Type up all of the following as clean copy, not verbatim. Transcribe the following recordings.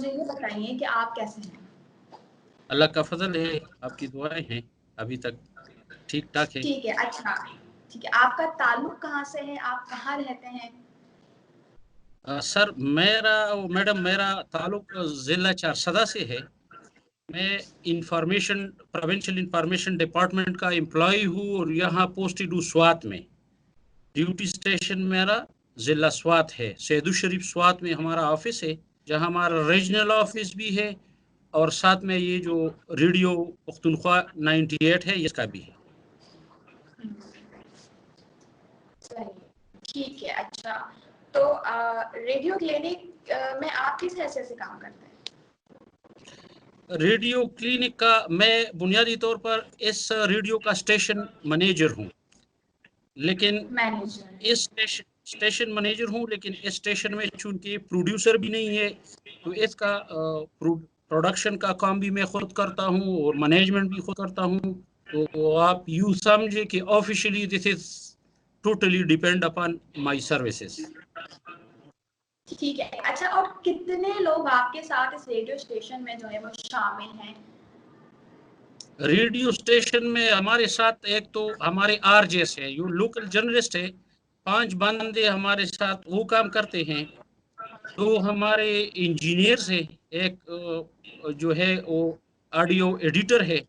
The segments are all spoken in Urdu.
مجھے یہ بتائیے کہ آپ کیسے ہیں؟ اللہ کا فضل ہے، آپ کی دعائیں ہیں، ابھی تک ٹھیک ٹھاک ہے۔ ٹھیک ہے، اچھا ٹھیک ہے، آپ کا تعلق کہاں سے ہے؟ آپ کہاں رہتے ہیں؟ سر میرا تعلق ضلع چارسدہ سے ہے۔ میں پروونشل انفارمیشن ڈپارٹمنٹ کا امپلائی ہوں اور یہاں پوسٹڈ ہوں سوات میں۔ ڈیوٹی اسٹیشن میرا ضلع سوات ہے، سید الشریف سوات میں ہمارا آفس ہے، جہاں ہمارا ریجنل آفس بھی ہے اور ساتھ میں یہ جو ریڈیو پختونخوا 98 ہے اس کا بھی ہے۔ ٹھیک ہے، اچھا تو ریڈیو کلینک میں آپ کس حیثیت سے کام کرتے ہیں؟ ریڈیو کلینک کا میں بنیادی طور پر اس ریڈیو کا اسٹیشن مینیجر ہوں، لیکن اس اسٹیشن مینیجر ہوں، لیکن اس اسٹیشن میں چونکہ پروڈیوسر بھی نہیں ہے تو اس کا پروڈکشن کا کام بھی میں خود کرتا ہوں اور مینجمنٹ بھی خود کرتا ہوں۔ تو آپ یوں سمجھے کہ officially this is totally depend upon my services. ٹھیک ہے، اچھا اور کتنے لوگ آپ کے ساتھ اس ریڈیو اسٹیشن میں جو ہے وہ شامل ہیں؟ ریڈیو اسٹیشن میں ہمارے ساتھ ایک تو ہمارے آر جیس ہے، یہ لوکل جرنلسٹ ہے، 5 بندے ہمارے ساتھ وہ کام کرتے ہیں، 2 ہمارے انجینئرز ہیں، ایک جو ہے وہ آڈیو ایڈیٹر ہے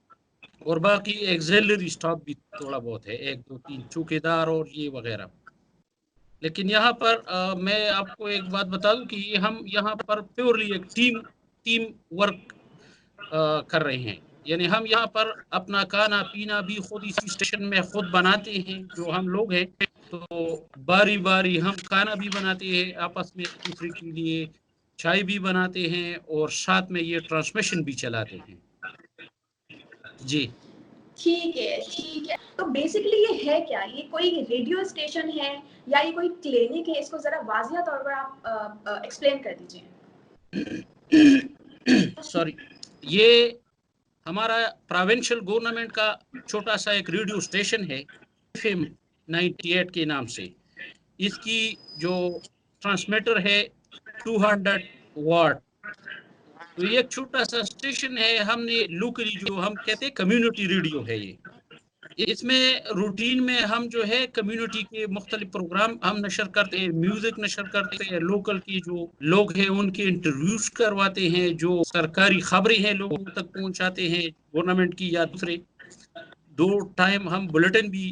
اور باقی ایگزیلری اسٹاف بھی تھوڑا بہت ہے، 1 2 3 چوکیدار اور یہ وغیرہ۔ لیکن یہاں پر میں آپ کو ایک بات بتا دوں کہ ہم یہاں پر پیورلی ایک ٹیم ورک کر رہے ہیں، یعنی ہم یہاں پر اپنا کھانا پینا بھی خود اسی اسٹیشن میں خود بناتے ہیں، جو ہم لوگ ہیں تو باری باری ہم کھانا بھی بناتے ہیں آپس میں ایک دوسرے کے لیے، چائے بھی بناتے ہیں اور ساتھ میں یہ ٹرانسمیشن بھی چلاتے ہیں۔ جی ٹھیک ہے، تو بیسیکلی یہ ہے کیا؟ یہ کوئی ریڈیو اسٹیشن ہے یا یہ کوئی کلینک ہے؟ اس کو ذرا واضح طور پر آپ ایکسپلین کر دیجیے۔ سوری، یہ ہمارا پروونشل گورنمنٹ کا چھوٹا سا ایک ریڈیو اسٹیشن ہے FM 98 کے نام سے۔ اس کی جو ٹرانسمیٹر ہے 200 واٹ، تو یہ ایک چھوٹا سا اسٹیشن ہے، ہم نے لوکلی جو ہم کہتے ہیں کمیونٹی ریڈیو ہے یہ۔ اس میں روٹین میں ہم جو ہے کمیونٹی کے مختلف پروگرام ہم نشر کرتے ہیں، میوزک نشر کرتے ہیں، لوکل کی جو لوگ ہیں ان کے انٹرویوز کرواتے ہیں، جو سرکاری خبریں ہیں لوگوں تک پہنچاتے ہیں گورنمنٹ کی یا دوسرے۔ 2 ٹائم ہم بلیٹن بھی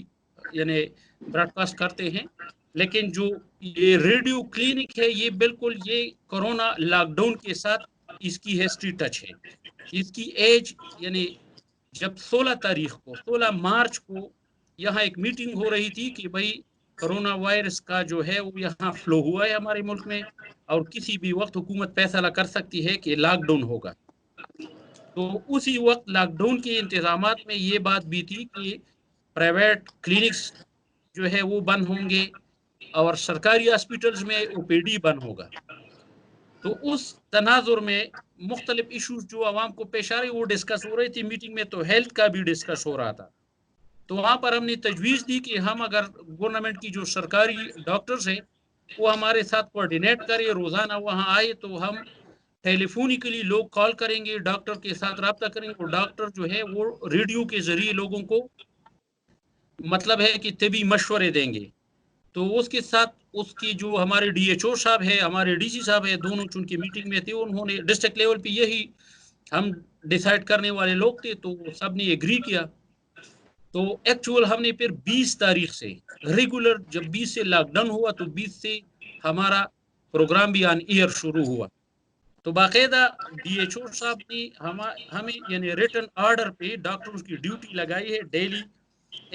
یعنی براڈ کاسٹ کرتے ہیں۔ لیکن جو یہ ریڈیو کلینک ہے یہ بالکل یہ کورونا لاک ڈاؤن کے ساتھ اس کی ہسٹری ٹچ ہے۔ اس کی ایج یعنی جب 16 مارچ کو یہاں ایک میٹنگ ہو رہی تھی کہ بھائی کرونا وائرس کا جو ہے وہ یہاں فلو ہوا ہے ہمارے ملک میں اور کسی بھی وقت حکومت فیصلہ کر سکتی ہے کہ لاک ڈاؤن ہوگا۔ تو اسی وقت لاک ڈاؤن کے انتظامات میں یہ بات بھی تھی کہ پرائیویٹ کلینکس جو ہے وہ بند ہوں گے اور سرکاری ہاسپٹلز میں OPD بند ہوگا۔ تو اس تناظر میں مختلف ایشوز جو عوام کو پیش آ رہی وہ ڈسکس ہو رہی تھی میٹنگ میں، تو ہیلتھ کا بھی ڈسکس ہو رہا تھا۔ تو وہاں پر ہم نے تجویز دی کہ ہم اگر گورنمنٹ کی جو سرکاری ڈاکٹرز ہیں وہ ہمارے ساتھ کوارڈینیٹ کرے، روزانہ وہاں آئے، تو ہم ٹیلی فونیکلی لوگ کال کریں گے، ڈاکٹر کے ساتھ رابطہ کریں گے اور ڈاکٹر جو ہے وہ ریڈیو کے ذریعے لوگوں کو مطلب ہے کہ طبی مشورے دیں گے۔ تو اس کے ساتھ اس کی جو ہمارے DHO صاحب ہے، ہمارے DC صاحب ہے، دونوں چونکہ میٹنگ میں تھے، انہوں نے ڈسٹرکٹ لیول پہ یہی ہم ڈیسائیڈ کرنے والے لوگ تھے، تو سب نے ایگری کیا۔ تو ایکچول ہم نے پھر 20 تاریخ سے ریگولر، جب 20 سے لاک ڈاؤن ہوا تو 20 سے ہمارا پروگرام بھی آن ایئر شروع ہوا۔ تو باقاعدہ DHO صاحب نے ہمیں یعنی ریٹن آرڈر پہ ڈاکٹرز کی ڈیوٹی لگائی ہے ڈیلی۔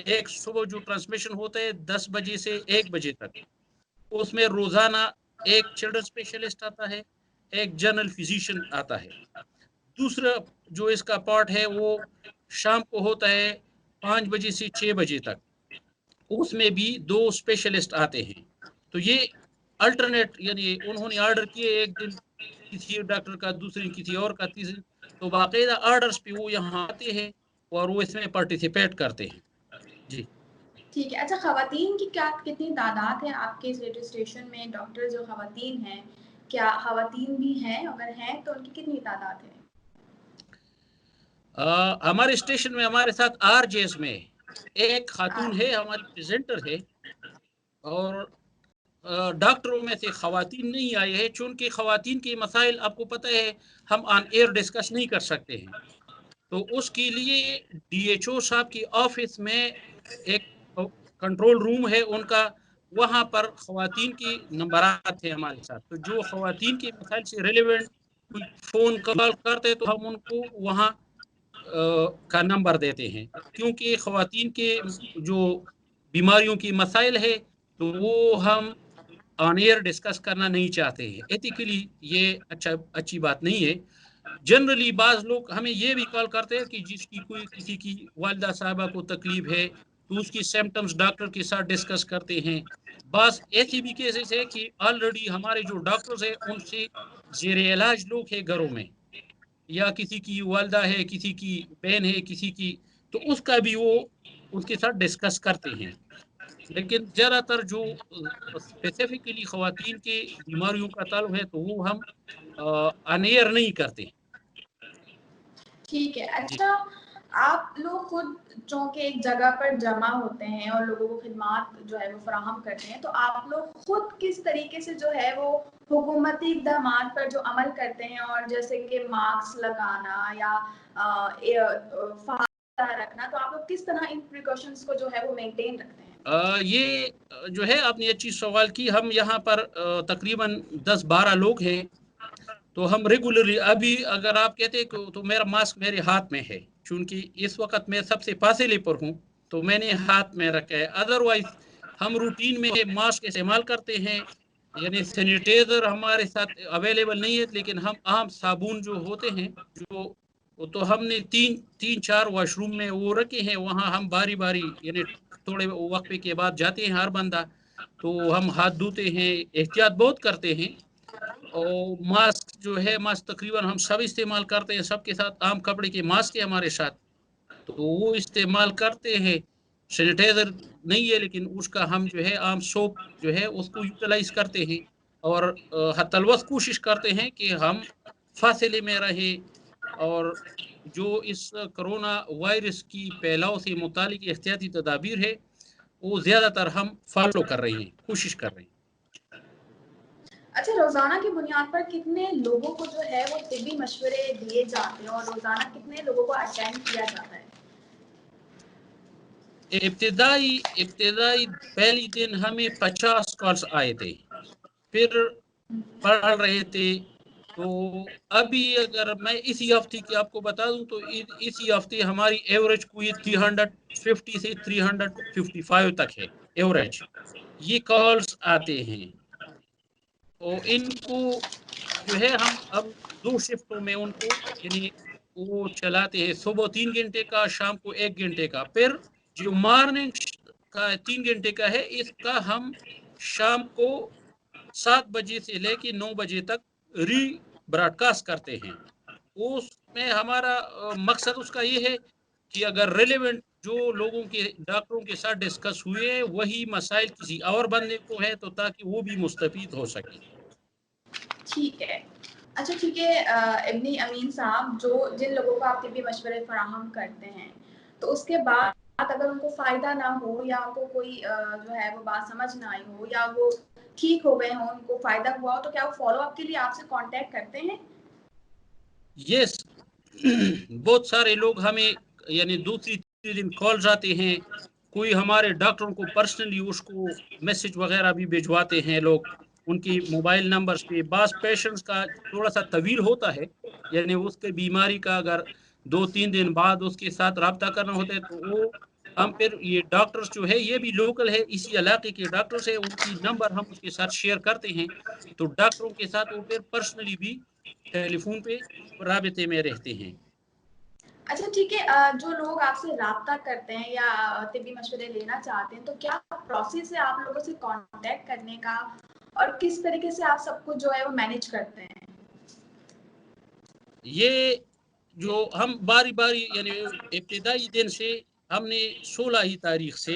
ایک صبح جو ٹرانسمیشن ہوتا ہے 10 بجے سے 1 بجے تک، اس میں روزانہ ایک چلڈرن اسپیشلسٹ آتا ہے، ایک جنرل فزیشین آتا ہے۔ دوسرا جو اس کا پارٹ ہے وہ شام کو ہوتا ہے 5 بجے سے 6 بجے تک، اس میں بھی 2 اسپیشلسٹ آتے ہیں۔ تو یہ الٹرنیٹ یعنی انہوں نے آرڈر کیے، ایک دن کسی ڈاکٹر کا، دوسری کسی اور کا، تیسری، تو باقاعدہ آرڈرز پہ وہ یہاں آتے ہیں اور وہ اس میں پارٹیسپیٹ کرتے ہیں۔ جی ٹھیک ہے، اچھا خواتین کی کتنی تعداد ہے آپ کے اس ریڈیو اسٹیشن میں؟ ڈاکٹر جو خواتین ہیں کیا خواتین بھی ہیں؟ اگر ہیں تو ان کی کتنی تعداد ہے؟ ہمارے اسٹیشن میں ہمارے ساتھ RJs میں ایک خاتون ہے، ہماری پریزنٹر ہے، اور ڈاکٹروں میں سے خواتین نہیں آئے ہیں، چونکہ خواتین کے مسائل آپ کو پتہ ہے ہم آن ایئر ڈسکس نہیں کر سکتے ہیں، تو اس کے لیے DHO صاحب کی آفس میں ایک کنٹرول روم ہے ان کا، وہاں پر خواتین کی نمبرات ہیں ہمارے ساتھ، تو جو خواتین کے مسائل سے ریلیونٹ کوئی فون کال کرتے تو ہم ان کو وہاں کا نمبر دیتے ہیں، کیونکہ خواتین کے جو بیماریوں کی مسائل ہے تو وہ ہم آن ایئر ڈسکس کرنا نہیں چاہتے ہیں، ایتھیکلی یہ اچھی بات نہیں ہے۔ جنرلی بعض لوگ ہمیں یہ بھی کال کرتے ہیں کہ جس کی کوئی کسی کی والدہ صاحبہ کو تکلیف ہے تو اس کی سمپٹمز ڈاکٹر کے ساتھ ڈسکس کرتے ہیں، بعض ایسی بھی کیسز ہے کہ آلریڈی ہمارے جو ڈاکٹرز ہیں ان سے زیر علاج لوگ ہیں گھروں میں، یا کسی کی والدہ ہے، کسی کی بہن ہے، کسی کی، تو اس کا بھی وہ اس کے ساتھ ڈسکس کرتے ہیں، لیکن زیادہ تر جو اسپیسیفکلی خواتین کے بیماریوں کا تعلق ہے تو وہ ہم آن ایئر نہیں کرتے۔ ٹھیک ہے، جی اچھا آپ لوگ خود چونکہ ایک جگہ پر جمع ہوتے ہیں اور لوگوں کو خدمات جو ہے وہ فراہم کرتے ہیں، تو آپ لوگ خود کس طریقے سے جو ہے وہ حکومتی اقدامات پر جو عمل کرتے ہیں، اور جیسے کہ ماسک لگانا یا فاصلہ رکھنا، تو آپ لوگ کس طرح ان پریکاشنز کو جو ہے وہ مینٹین رکھتے ہیں؟ یہ جو ہے آپ نے اچھی سوال کی، ہم یہاں پر تقریباً 10-12 لوگ ہیں، تو ہم ریگولرلی ابھی اگر آپ کہتے ہیں تو میرا ماسک میرے ہاتھ میں ہے، چونکہ اس وقت میں سب سے فاصلے پر ہوں تو میں نے ہاتھ میں رکھا ہے، ادروائز ہم روٹین میں ماسک استعمال کرتے ہیں، یعنی سینیٹائزر ہمارے ساتھ اویلیبل نہیں ہے، لیکن ہم عام صابن جو ہوتے ہیں جو، تو ہم نے تین چار واش روم میں وہ رکھے ہیں، وہاں ہم باری باری یعنی تھوڑے وقفے کے بعد جاتے ہیں ہر بندہ، تو ہم ہاتھ دھوتے ہیں، احتیاط بہت کرتے ہیں، اور ماسک جو ہے ماسک تقریباً ہم سب استعمال کرتے ہیں، سب کے ساتھ عام کپڑے کے ماسک ہے ہمارے ساتھ، تو وہ استعمال کرتے ہیں، سینیٹائزر نہیں ہے لیکن اس کا ہم جو ہے عام سوپ جو ہے اس کو یوٹیلائز کرتے ہیں، اور حتی الوقت کوشش کرتے ہیں کہ ہم فاصلے میں رہیں، اور جو اس کرونا وائرس کی پھیلاؤ سے متعلق احتیاطی تدابیر ہے وہ زیادہ تر ہم فالو کر رہے ہیں، کوشش کر رہے ہیں۔ اچھا، روزانہ کی بنیاد پر کتنے لوگوں کو جو ہے وہ طبی مشورے دیے جاتے ہیں، اور روزانہ کتنے لوگوں کو اٹینڈ کیا جاتا ہے؟ ابتدائی پہلی دن ہمیں 50 کالز آئے تھے، پھر پڑھ رہے تھے، تو ابھی اگر میں اسی ہفتے کی آپ کو بتا دوں تو اسی ہفتے ہماری ایوریج کوئی 350 سے 355 تک ہے ایوریج، یہ کالز آتے ہیں، تو ان کو جو ہے ہم اب 2 شفٹوں میں ان کو یعنی وہ چلاتے ہیں، صبح 3 گھنٹے کا، شام کو 1 گھنٹے کا، پھر جو مارننگ کا 3 گھنٹے کا ہے اس کا ہم شام کو 7 بجے سے لے کے 9 بجے تک ری براڈ کاسٹ کرتے ہیں، اس میں ہمارا مقصد اس کا یہ ہے کہ اگر ریلیونٹ جو لوگوں کے ڈاکٹروں کے ساتھ ڈسکس ہوئے وہی مسائل کسی اور بندے کو ہے تو تاکہ وہ بھی مستفید ہو سکے۔ ٹھیک ہے، اچھا ٹھیک ہے، ابنی امین صاحب، جن لوگوں کو آپ طبی مشورے فراہم کرتے ہیں تو اس کے بعد اگر ان کو فائدہ نہ ہو، یا ان کو کوئی جو ہے وہ بات سمجھ نہ آئی ہو، یا وہ ٹھیک ہو گئے ہوں، ان کو فائدہ ہوا ہو، تو کیا وہ فالو اپ کے لیے آپ سے کانٹیکٹ کرتے ہیں؟ یس بہت سارے لوگ ہمیں یعنی دوسری تیسری دن کالز آتے ہیں، کوئی ہمارے ڈاکٹروں کو پرسنلی اس کو میسج وغیرہ بھی بھجواتے ہیں لوگ ان کی موبائل نمبرز پہ، بعض پیشنٹس کا تھوڑا سا طویل ہوتا ہے، یعنی اس کے بیماری کا اگر 2-3 دن بعد اس کے ساتھ رابطہ کرنا ہوتا ہے تو وہ ہم پھر یہ ڈاکٹرز جو ہے یہ بھی لوکل ہے، اسی علاقے کے ڈاکٹرز ہیں، ان کی نمبر ہم اس کے ساتھ شیئر کرتے ہیں، تو ڈاکٹروں کے ساتھ وہ پھر پرسنلی بھی ٹیلی فون پہ رابطے میں رہتے ہیں۔ اچھا ٹھیک ہے، جو لوگ آپ سے رابطہ کرتے ہیں یا طبی مشورے لینا چاہتے ہیں، تو کیا پروسیس ہے آپ لوگوں سے کانٹیکٹ کرنے کا، اور کس طریقے سے آپ سب کچھ جو ہے وہ مینیج کرتے ہیں؟ یہ جو ہم باری باری یعنی ابتدائی دن سے ہم نے 16 ہی تاریخ سے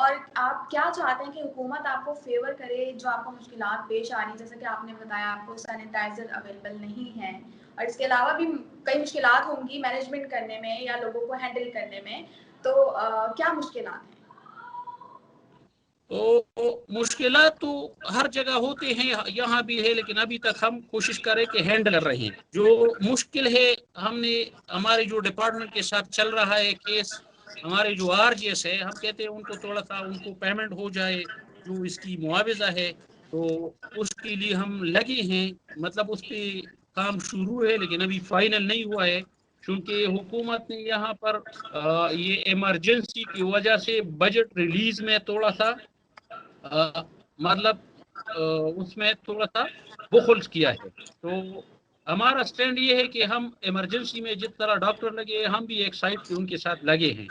اور آپ کیا چاہتے ہیں کہ حکومت آپ کو فیور کرے جو آپ کو مشکلات پیش آ رہی ہیں؟ جیسے کہ آپ نے بتایا آپ کو سینیٹائزر اویلیبل نہیں ہے، اور اس کے علاوہ بھی کئی مشکلات ہوں گی مینجمنٹ کرنے میں یا لوگوں کو ہینڈل کرنے میں، تو کیا مشکلات ہیں؟ تو مشکلات تو ہر جگہ ہوتے ہیں، یہاں بھی ہے، لیکن ابھی تک ہم کوشش کریں کہ ہینڈل کر رہے ہیں. جو مشکل ہے ہم نے ہمارے جو ڈپارٹمنٹ کے ساتھ چل رہا ہے کیس، ہمارے جو آر جی ایس ہے، ہم کہتے ہیں ان کو تھوڑا سا ان کو پیمنٹ ہو جائے جو اس کی معاوضہ ہے، تو اس کے لیے ہم لگے ہیں. مطلب اس پہ کام شروع ہے لیکن ابھی فائنل نہیں ہوا ہے، کیونکہ حکومت نے یہاں پر یہ ایمرجنسی کی وجہ سے بجٹ ریلیز میں تھوڑا سا مطلب اس میں تھوڑا سا بخل کیا ہے. تو ہمارا سٹینڈ یہ ہے کہ ہم ایمرجنسی میں جس طرح ڈاکٹر لگے ہم بھی ایک سائڈ پہ ان کے ساتھ لگے ہیں.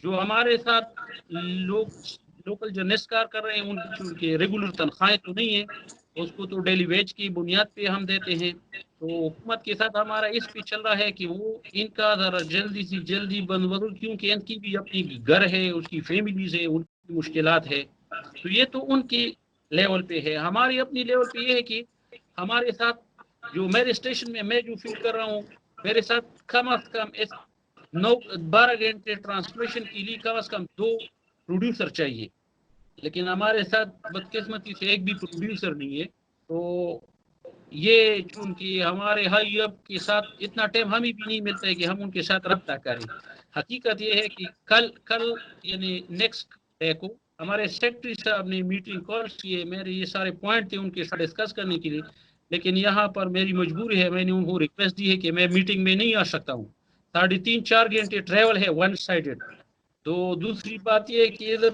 جو ہمارے ساتھ لوکل جو نسکار کر رہے ہیں ان کے ریگولر تنخواہیں تو نہیں ہے، اس کو تو ڈیلی ویج کی بنیاد پہ ہم دیتے ہیں. تو حکومت کے ساتھ ہمارا اس پہ چل رہا ہے کہ وہ ان کا ذرا جلدی سے جلدی بند بدل، کیونکہ ان کی بھی اپنی گھر ہے، اس کی فیملیز ہے، ان کی مشکلات ہے. تو یہ تو ان کی لیول پہ ہے. ہماری اپنی لیول پہ یہ ہے کہ ہمارے ساتھ جو میرے اسٹیشن میں میں جو فیل کر رہا ہوں، میرے ساتھ کم از کم 12 گھنٹے ٹرانسمیشن کے لیے کم از کم 2 پروڈیوسر چاہیے، لیکن ہمارے ساتھ بدقسمتی سے ایک بھی پروڈیوسر نہیں ہے. تو یہ چونکہ ہمارے ہائی اپ کے ساتھ اتنا ٹائم ہمیں بھی نہیں ملتا ہے کہ ہم ان کے ساتھ رابطہ کریں. حقیقت یہ ہے کہ کل یعنی نیکسٹ ڈے کو ہمارے سیکرٹری صاحب نے میٹنگ کال کی ہے. میرے یہ سارے پوائنٹ تھے ان کے ساتھ ڈسکس کرنے کے لیے، لیکن یہاں پر میری مجبوری ہے، میں نے ان کو ریکویسٹ دی ہے کہ میں میٹنگ میں نہیں آ سکتا ہوں. 3.5-4 گھنٹے ٹریول ہے ون سائڈڈ. تو دوسری بات یہ ہے کہ ادھر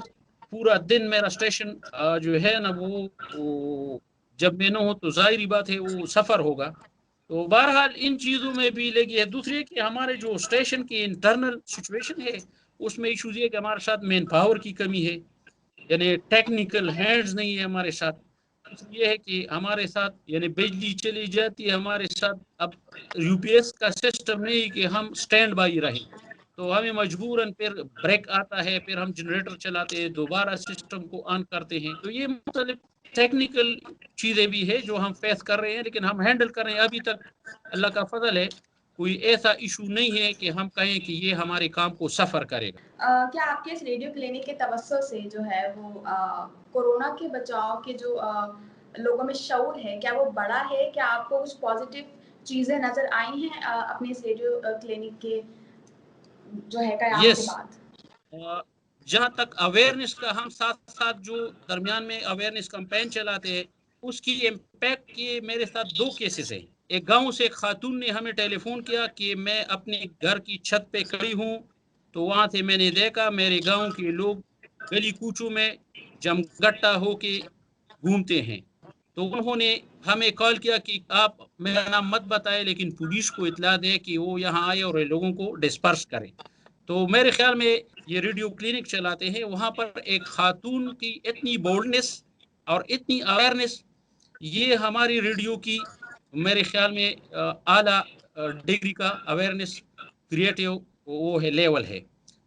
پورا دن میرا اسٹیشن جو ہے نا وہ جب میں نہ ہوں تو ظاہری بات ہے وہ سفر ہوگا. تو بہرحال ان چیزوں میں بھی لگی ہے. دوسری کہ ہمارے جو اسٹیشن کی انٹرنل سچویشن ہے اس میں ایشوز یہ کہ ہمارے ساتھ مین پاور کی کمی ہے، یعنی ٹیکنیکل ہینڈز نہیں ہے ہمارے ساتھ. یہ ہے کہ ہمارے ساتھ یعنی بجلی چلی جاتی ہے ہمارے ساتھ، اب یو پی ایس کا سسٹم نہیں کہ ہم سٹینڈ بائی رہیں، تو ہمیں مجبوراً پھر بریک آتا ہے، پھر ہم جنریٹر چلاتے ہیں، دوبارہ سسٹم کو آن کرتے ہیں. تو یہ مختلف ٹیکنیکل چیزیں بھی ہے جو ہم فیس کر رہے ہیں، لیکن ہم ہینڈل کر رہے ہیں. ابھی تک اللہ کا فضل ہے کوئی ایسا ایشو نہیں ہے کہ ہم کہیں کہ یہ ہمارے کام کو سفر کرے گا. کیا آپ کے اس ریڈیو کلینک کے توسط سے جو ہے وہ کورونا کے بچاؤ کے جو لوگوں میں شعور ہے کیا وہ بڑا ہے؟ کیا آپ کو کچھ پازیٹیو چیزیں نظر آئی ہیں اپنے اس ریڈیو کلینک کے جو ہے قیام کے بعد؟ جہاں تک اویئرنیس کا، ہم ساتھ ساتھ جو درمیان میں اویئرنیس کمپین چلاتے ہیں اس کی امپیکٹ کے میرے ساتھ 2 کیسز ہیں. ایک گاؤں سے ایک خاتون نے ہمیں ٹیلی فون کیا کہ میں اپنے گھر کی چھت پہ کھڑی ہوں، تو وہاں سے میں نے دیکھا میرے گاؤں کے لوگ گلی کوچوں میں جمگٹا ہو کے گھومتے ہیں. تو انہوں نے ہمیں کال کیا کہ آپ میرا نام مت بتائے لیکن پولیس کو اطلاع دے کہ وہ یہاں آئے اور لوگوں کو ڈسپرس کرے. تو میرے خیال میں یہ ریڈیو کلینک چلاتے ہیں، وہاں پر ایک خاتون کی اتنی بولڈنس اور اتنی اویئرنیس، یہ ہماری ریڈیو کی میرے خیال میں اعلیٰ ڈگری کا اویئرنیس کریٹو وہ ہے لیول ہے.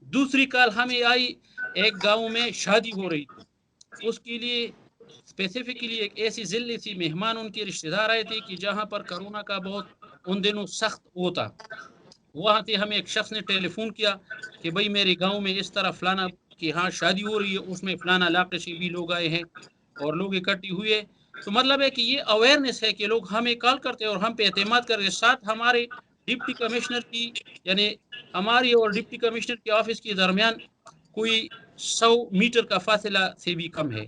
دوسری کال ہمیں آئی، ایک گاؤں میں شادی ہو رہی تھی، اس کے لیے اسپیسیفکلی ایک ایسی ضلع سی مہمان ان کے رشتہ دار آئے تھے کہ جہاں پر کرونا کا بہت ان دنوں سخت ہوتا. وہاں سے ہمیں ایک شخص نے ٹیلی فون کیا کہ بھائی میرے گاؤں میں اس طرح فلانا کہ ہاں شادی ہو رہی ہے، اس میں فلانا علاقے سے بھی لوگ آئے ہیں اور لوگ اکٹھے ہوئے. تو مطلب ہے کہ یہ اویئرنیس ہے کہ لوگ ہمیں کال کرتے ہیں اور ہم پہ اعتماد کرتے. ساتھ ہمارے ڈپٹی کمشنر کی یعنی ہماری اور ڈپٹی کمشنر کے آفس کے درمیان کوئی 100 میٹر کا فاصلہ سے بھی کم ہے.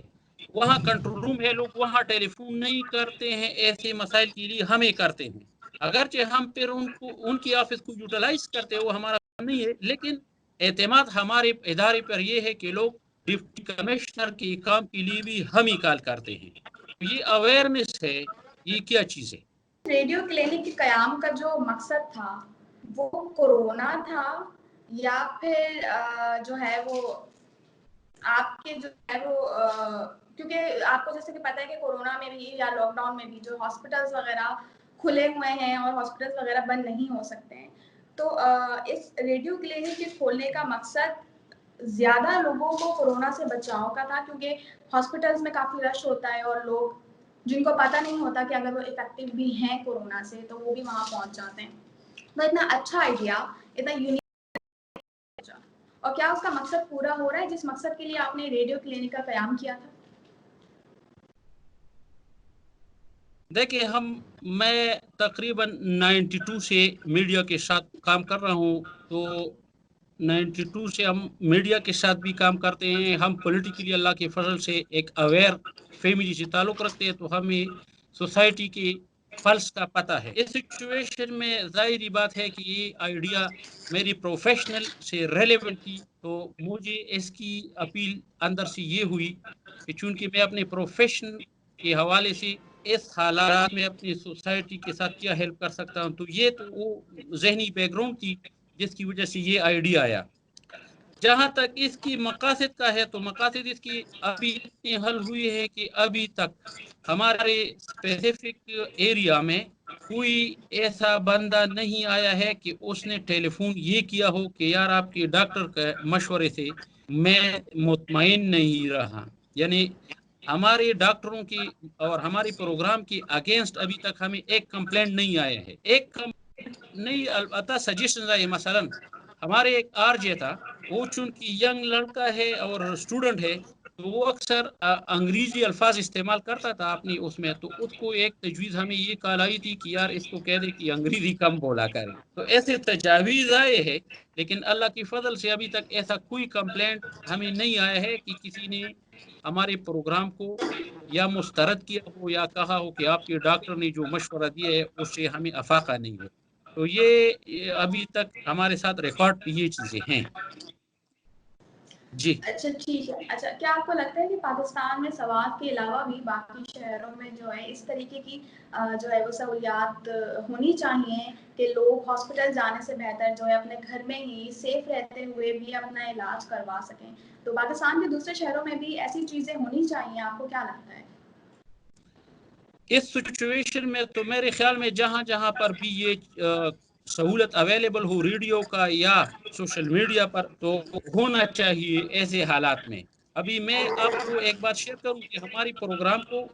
وہاں کنٹرول روم ہے، لوگ وہاں ٹیلی فون نہیں کرتے ہیں، ایسے مسائل کے لیے ہمیں کرتے ہیں. اگرچہ ہم پھر ان کی آفس کو یوٹیلائز کرتے ہیں، وہ ہمارا نہیں ہے، لیکن اعتماد ہمارے ادارے پر یہ ہے کہ لوگ ڈپٹی کمشنر کے کام کے لیے بھی ہم ہی کال کرتے ہیں. یہ اویئرنیس ہے، یہ کیا چیز ہے. ریڈیو کلینک کے قیام کا جو مقصد تھا وہ کورونا تھا یا پھر جو ہے وہ آپ کے جو ہے وہ کیونکہ آپ کو جیسے کہ پتہ ہے کہ کورونا میں بھی یا لاک ڈاؤن میں بھی جو ہاسپٹلس وغیرہ کھلے ہوئے ہیں اور ہاسپٹلس وغیرہ بند نہیں ہو سکتے ہیں، تو اس ریڈیو کلینک کے کھولنے کا مقصد زیادہ لوگوں کو کورونا سے بچاؤ کا تھا، کیونکہ ہاسپٹلس میں کافی رش ہوتا ہے اور لوگ جن کو پتہ نہیں ہوتا کہ اگر وہ افیکٹو بھی ہیں کورونا سے تو وہ بھی وہاں پہنچ جاتے ہیں. تو اتنا اچھا آئیڈیا، اتنا یونیک، اور کیا اس کا مقصد پورا ہو رہا ہے جس مقصد کے لیے آپ نے ریڈیو کلینک کا قیام کیا تھا؟ دیکھیں میں تقریباً 92 سے میڈیا کے ساتھ کام کر رہا ہوں. تو 92 سے ہم میڈیا کے ساتھ بھی کام کرتے ہیں. ہم پولیٹیکلی اللہ کے فضل سے ایک اویئر فیملی سے تعلق رکھتے ہیں، تو ہمیں سوسائٹی کے پلس کا پتہ ہے. اس سچویشن میں ظاہری بات ہے کہ یہ آئیڈیا میری پروفیشنل سے ریلیونٹ تھی، تو مجھے اس کی اپیل اندر سے یہ ہوئی کہ چونکہ میں اپنے پروفیشن کے حوالے سے اس حالات میں اپنی سوسائٹی کے ساتھ کیا ہیلپ کر سکتا ہوں، تو یہ تو وہ ذہنی بیک گراؤنڈ تھی جس کی وجہ سے یہ آئیڈیا آیا. جہاں تک اس کی مقاصد کا ہے تو مقاصد اس کی ابھی اتنے حل ہوئی ہے کہ ابھی تک ہمارے اسپیسیفک ایریا میں کوئی ایسا بندہ نہیں آیا ہے کہ اس نے ٹیلی فون یہ کیا ہو کہ یار آپ کے ڈاکٹر کے مشورے سے میں مطمئن نہیں رہا. یعنی ہمارے ڈاکٹروں کی اور ہماری پروگرام کی اگینسٹ ابھی تک ہمیں ایک کمپلینٹ نہیں آیا ہے. ایک کمپلینٹ نہیں، البتہ سجیشنز آئے. مثلا ہمارے ایک آر جے تھا، وہ چونکہ ینگ لڑکا ہے اور اسٹوڈنٹ ہے، تو وہ اکثر انگریزی الفاظ استعمال کرتا تھا اپنی اس میں. تو اس کو ایک تجویز ہمیں یہ کال آئی تھی کہ یار اس کو کہہ دے کہ انگریزی کم بولا کرے. تو ایسے تجاویز آئے ہیں، لیکن اللہ کی فضل سے ابھی تک ایسا کوئی کمپلینٹ ہمیں نہیں آیا ہے کہ کسی نے ہمارے پروگرام کو یا مسترد کیا ہو یا کہا ہو کہ آپ کے ڈاکٹر نے جو مشورہ دیا ہے اس سے ہمیں افاقہ نہیں ہے. تو یہ ابھی تک ہمارے ساتھ ریکارڈ پہ یہ چیزیں ہیں. جی اچھا ٹھیک ہے. اچھا، کیا آپ کو لگتا ہے کہ پاکستان میں سوات کے علاوہ بھی باقی شہروں میں جو ہے اس طریقے کی جو ہے وہ سہولیات ہونی چاہیے کہ لوگ ہاسپٹل جانے سے بہتر جو ہے اپنے گھر میں ہی سیف رہتے ہوئے بھی اپنا علاج کروا سکیں؟ تو پاکستان کے دوسرے شہروں میں بھی ایسی چیزیں ہونی چاہیے، آپ کو کیا لگتا ہے؟ اس سچویشن میں تو میرے خیال میں جہاں جہاں پر بھی یہ سہولت اویلیبل ہو ریڈیو کا یا سوشل میڈیا پر، تو ہونا چاہیے ایسے حالات میں. ابھی میں آپ کو ایک بات شیئر کروں کہ ہماری پروگرام کو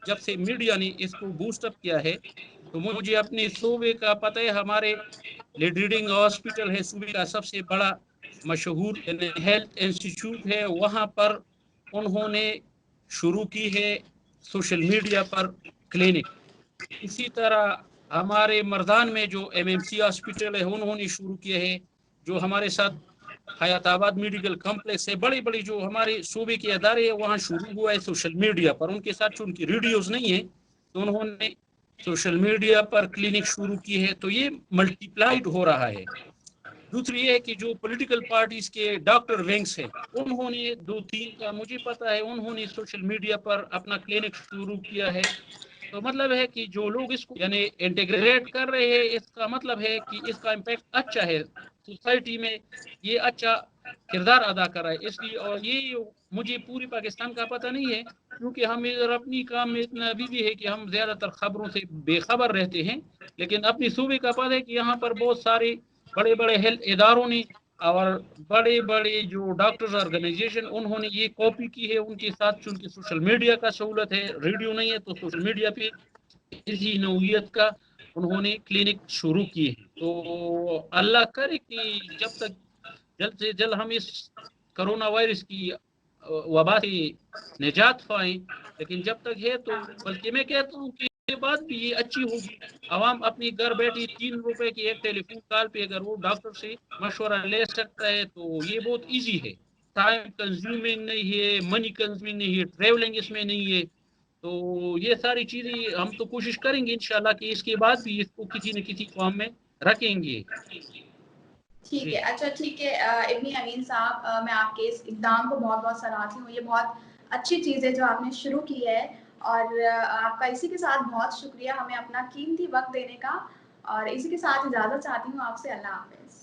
جب سے میڈیا نے اس کو بوسٹ اپ کیا ہے تو مجھے اپنے صوبے کا پتہ ہے. ہمارے لیڈنگ ہاسپٹل ہے صوبے کا سب سے بڑا مشہور ہیلتھ انسٹیٹیوٹ ہے، وہاں پر انہوں نے شروع کی ہے سوشل میڈیا پر کلینک. اسی طرح ہمارے مردان میں جو ایم ایم سی ہاسپٹل ہے انہوں نے شروع کیے ہیں. جو ہمارے ساتھ حیات آباد میڈیکل کمپلیکس ہے، بڑی بڑی جو ہمارے صوبے کے ادارے ہیں وہاں شروع ہوا ہے سوشل میڈیا پر. ان کے ساتھ چونکہ ریڈیوز نہیں ہیں تو انہوں نے سوشل میڈیا پر کلینک شروع کی ہے. تو یہ ملٹی پلائڈ ہو رہا ہے. دوسری یہ ہے کہ جو پولیٹیکل پارٹیز کے ڈاکٹر ونگس ہیں انہوں نے 2-3 کا مجھے پتا ہے انہوں نے سوشل میڈیا پر اپنا کلینک شروع کیا ہے. تو مطلب ہے کہ جو لوگ اس کو یعنی انٹیگریٹ کر رہے ہیں، اس کا مطلب ہے کہ اس کا امپیکٹ اچھا ہے سوسائٹی میں، یہ اچھا کردار ادا کر رہا ہے. اس لیے اور یہ مجھے پوری پاکستان کا پتہ نہیں ہے کیونکہ ہم ادھر اپنی کام میں اتنا بزی ہے کہ ہم زیادہ تر خبروں سے بے خبر رہتے ہیں. لیکن اپنی صوبے کا پتہ ہے کہ یہاں پر بہت سارے بڑے بڑے ہیلتھ اداروں نے اور بڑے بڑے جو ڈاکٹرز آرگنائزیشن انہوں نے یہ کاپی کی ہے. ان کے ساتھ چونکہ سوشل میڈیا کا سہولت ہے، ریڈیو نہیں ہے، تو سوشل میڈیا پہ اسی نوعیت کا انہوں نے کلینک شروع کی ہے. تو اللہ کرے کہ جب تک جلد سے جلد ہم اس کرونا وائرس کی وبا سے نجات پائیں، لیکن جب تک ہے تو بلکہ میں کہتا ہوں کہ یہ بات بھی یہ اچھی ہوگی. عوام اپنی گھر بیٹھی 3 روپے کی ایک ٹیلی فون کال پہ اگر وہ ڈاکٹر سے مشورہ لے سکتا ہے تو یہ بہت ایزی ہے. ٹائم کنزیومنگ نہیں ہے، منی کنزیومنگ نہیں ہے، ٹریولنگ اس میں نہیں ہے. تو یہ ساری چیزیں ہم تو کوشش کریں گے انشاءاللہ کہ اس کے بعد بھی اس کو کسی نہ کسی فارم میں رکھیں گے. ٹھیک ہے. اچھا ٹھیک ہے ابنی امین صاحب، میں آپ کے اس اقدام کو بہت بہت سراہتی ہوں. یہ بہت اچھی چیز ہے جو آپ نے شروع کی ہے، اور آپ کا اسی کے ساتھ بہت شکریہ ہمیں اپنا قیمتی وقت دینے کا. اور اسی کے ساتھ اجازت چاہتی ہوں آپ سے. اللہ حافظ.